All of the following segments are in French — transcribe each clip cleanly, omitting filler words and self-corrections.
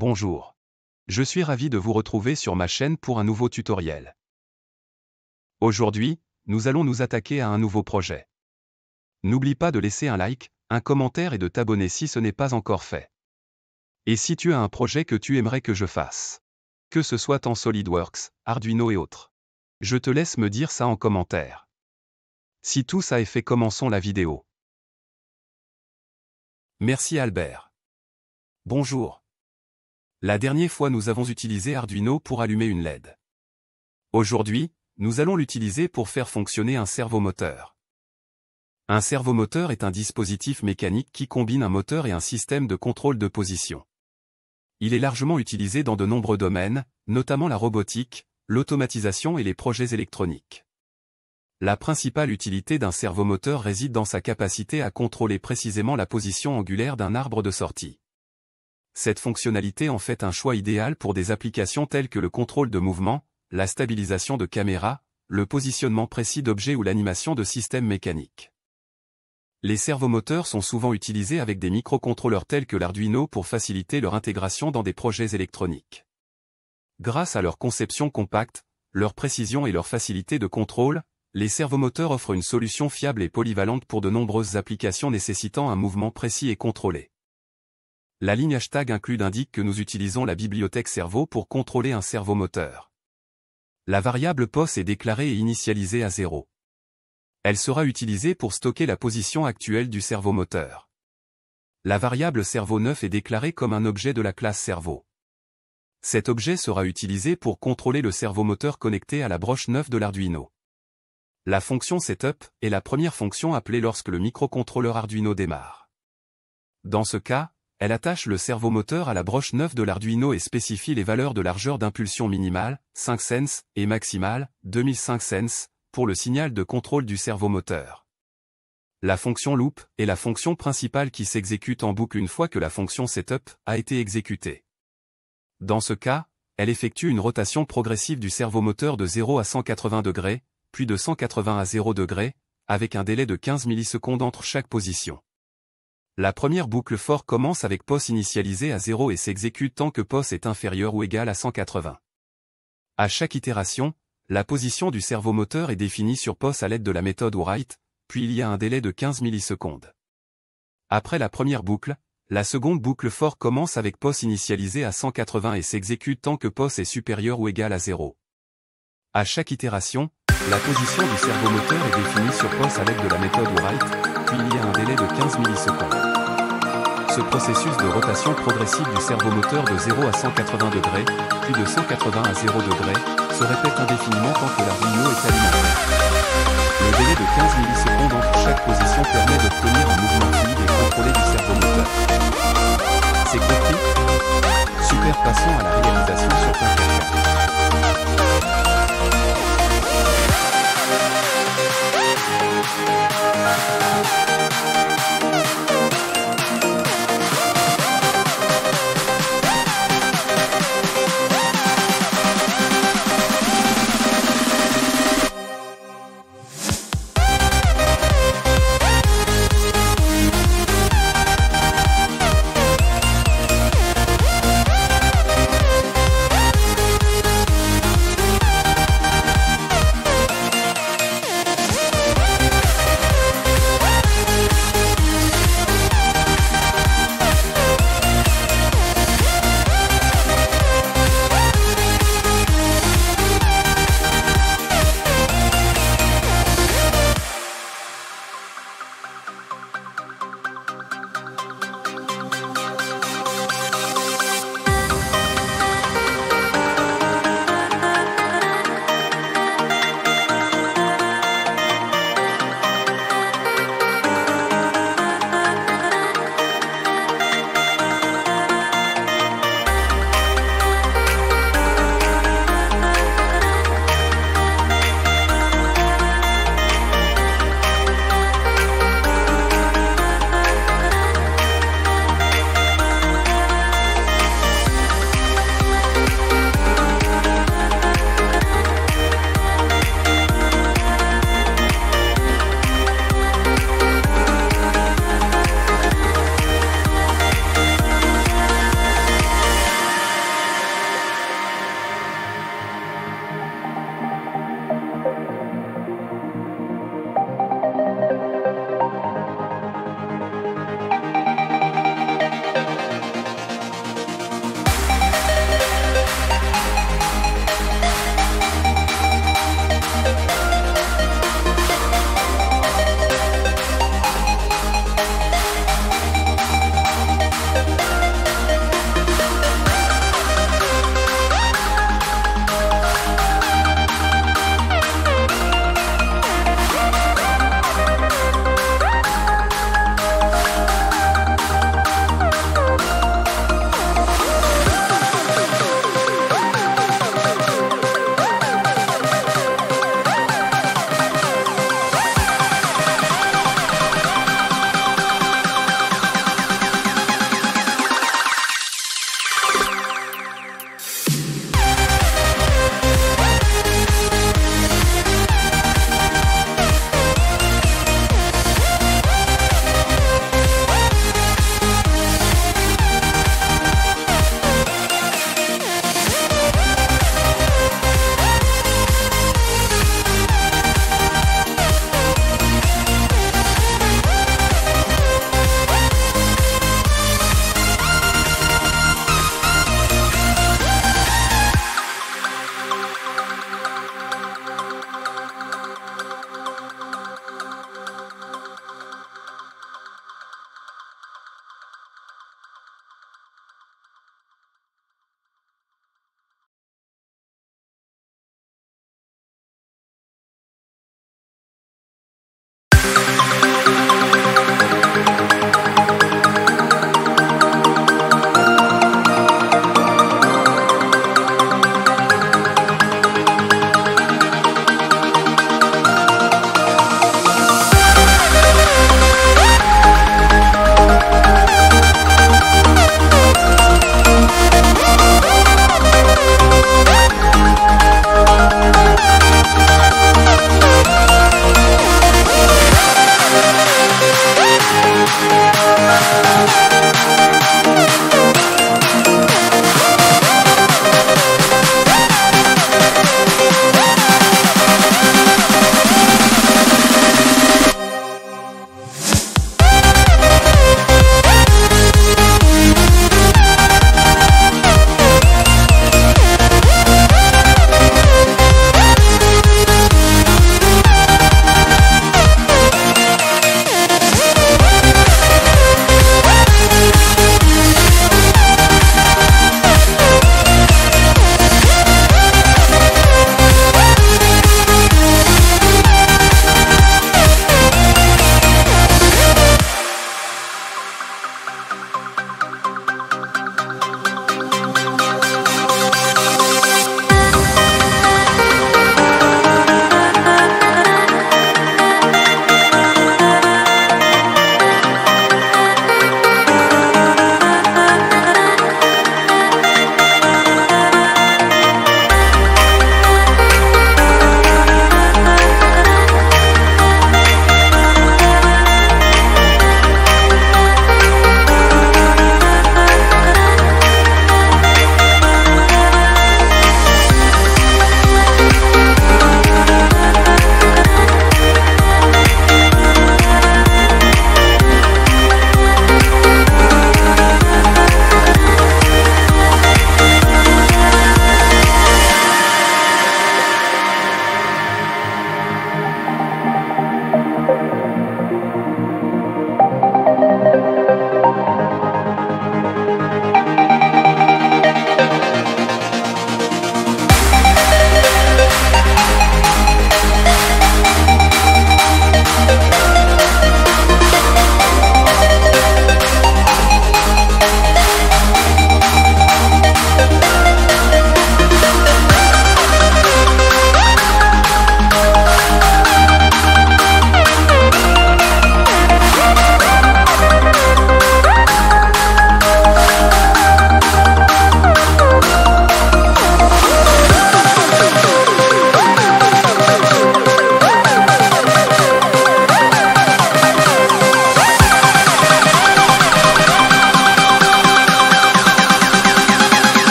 Bonjour. Je suis ravi de vous retrouver sur ma chaîne pour un nouveau tutoriel. Aujourd'hui, nous allons nous attaquer à un nouveau projet. N'oublie pas de laisser un like, un commentaire et de t'abonner si ce n'est pas encore fait. Et si tu as un projet que tu aimerais que je fasse, que ce soit en SolidWorks, Arduino et autres, je te laisse me dire ça en commentaire. Si tout ça est fait, commençons la vidéo. Merci Albert. Bonjour. La dernière fois nous avons utilisé Arduino pour allumer une LED. Aujourd'hui, nous allons l'utiliser pour faire fonctionner un servomoteur. Un servomoteur est un dispositif mécanique qui combine un moteur et un système de contrôle de position. Il est largement utilisé dans de nombreux domaines, notamment la robotique, l'automatisation et les projets électroniques. La principale utilité d'un servomoteur réside dans sa capacité à contrôler précisément la position angulaire d'un arbre de sortie. Cette fonctionnalité en fait un choix idéal pour des applications telles que le contrôle de mouvement, la stabilisation de caméras, le positionnement précis d'objets ou l'animation de systèmes mécaniques. Les servomoteurs sont souvent utilisés avec des microcontrôleurs tels que l'Arduino pour faciliter leur intégration dans des projets électroniques. Grâce à leur conception compacte, leur précision et leur facilité de contrôle, les servomoteurs offrent une solution fiable et polyvalente pour de nombreuses applications nécessitant un mouvement précis et contrôlé. La ligne hashtag include indique que nous utilisons la bibliothèque servo pour contrôler un servomoteur. La variable POS est déclarée et initialisée à 0. Elle sera utilisée pour stocker la position actuelle du servomoteur. La variable servo9 est déclarée comme un objet de la classe servo. Cet objet sera utilisé pour contrôler le servomoteur connecté à la broche 9 de l'Arduino. La fonction setup est la première fonction appelée lorsque le microcontrôleur Arduino démarre. Dans ce cas, elle attache le servomoteur à la broche 9 de l'Arduino et spécifie les valeurs de largeur d'impulsion minimale, 5 cents, et maximale, 2005 cents, pour le signal de contrôle du servomoteur. La fonction loop est la fonction principale qui s'exécute en boucle une fois que la fonction setup a été exécutée. Dans ce cas, elle effectue une rotation progressive du servomoteur de 0 à 180 degrés, puis de 180 à 0 degrés, avec un délai de 15 millisecondes entre chaque position. La première boucle for commence avec POS initialisé à 0 et s'exécute tant que POS est inférieur ou égal à 180. À chaque itération, la position du servomoteur est définie sur POS à l'aide de la méthode write, puis il y a un délai de 15 millisecondes. Après la première boucle, la seconde boucle for commence avec POS initialisé à 180 et s'exécute tant que POS est supérieur ou égal à 0. À chaque itération, la position du servomoteur est définie sur POS à l'aide de la méthode write, puis il y a un délai de 15 millisecondes. Ce processus de rotation progressive du servomoteur de 0 à 180 degrés, puis de 180 à 0 degrés, se répète indéfiniment tant que l'Arduino est alimenté. Le délai de 15 millisecondes entre chaque position permet d'obtenir un mouvement fluide et contrôlé du servomoteur. C'est compris? Super, passons à la réalisation sur Tinkercad.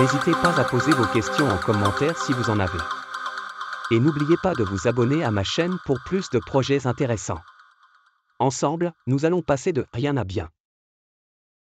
N'hésitez pas à poser vos questions en commentaire si vous en avez. Et n'oubliez pas de vous abonner à ma chaîne pour plus de projets intéressants. Ensemble, nous allons passer de rien à bien.